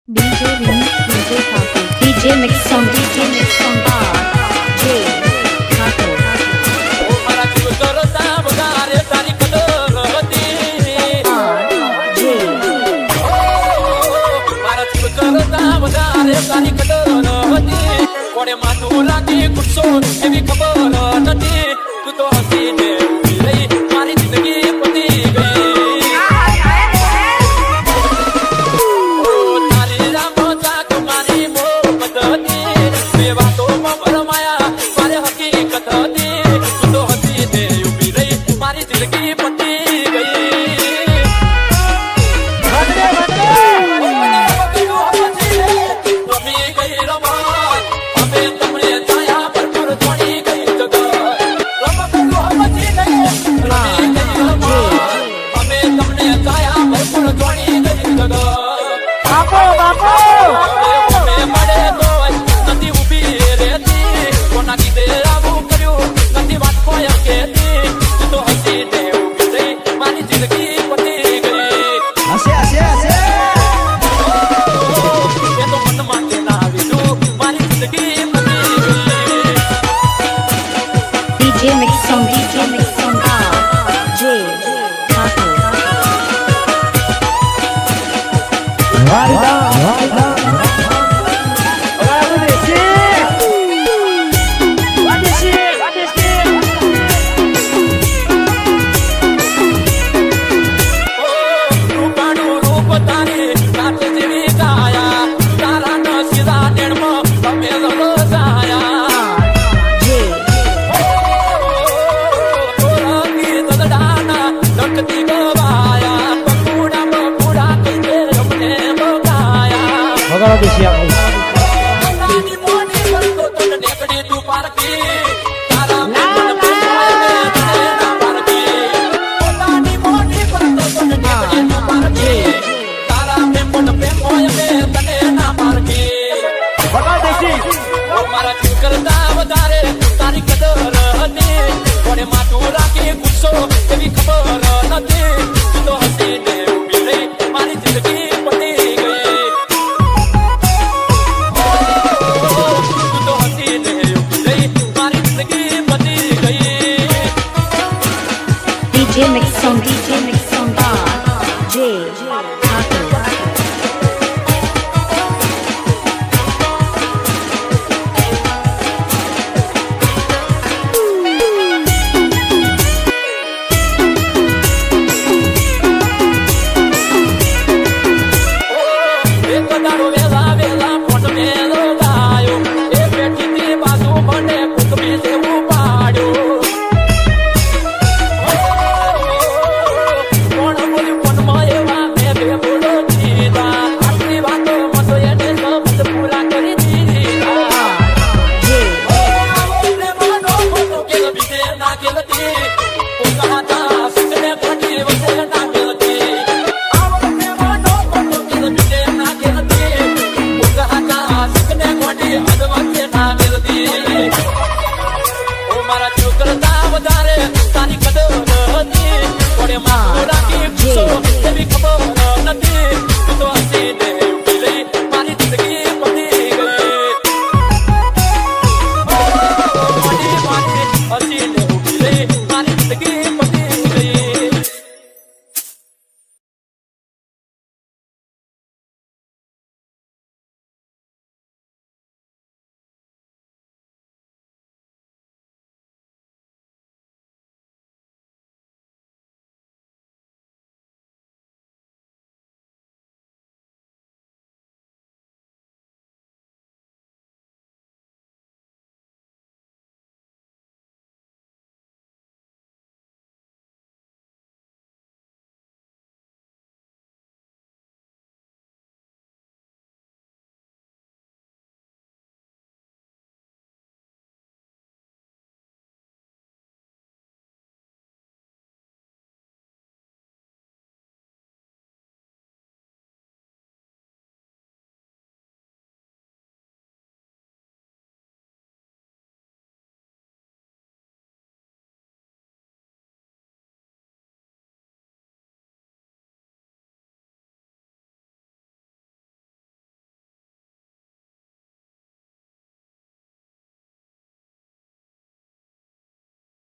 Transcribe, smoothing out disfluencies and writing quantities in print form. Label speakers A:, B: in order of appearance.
A: DJ Remix, DJ Thakur, DJ Mix Song, DJ Mix Song Bar, J Thakur.
B: મારા જીવ કરતા વધારે તારી કદર હતી
A: J
B: મારા જીવ કરતા વધારે તારી કદર હતી કોણે માથું લાગી ગુસ્સો એવી ખબર નથી તું તો હસીને ઊભી રહી મારી જિંદગી પતી ગઈ તારી રામો જાગ મારી મોહબ્બત હતી બે વાતોમાં ભરમાયા મારે હકીકત હતી તું તો હસીને ઊભી રહી મારી જિંદગી પતી ગઈ
A: DJ Mix Song, DJ Mix Song Bar, J Thakur. મારા જીવ કરતા વધારે તારી કદર હતી કોણે માથું રાખી ગુસ્સો એવી ખબર નથી તું તો હસીને ઊભી રહી મારી જિંદગી પતી ગઈ તું તો હસીને ઊભી રહી મારી જિંદગી પતી ગઈ DJ Mix Song, DJ Mix Song Bar, J Thakur. મારા જીવ કરતા વધારે તારી કદર હતી કોણે માથું રાખી ગુસ્સો એવી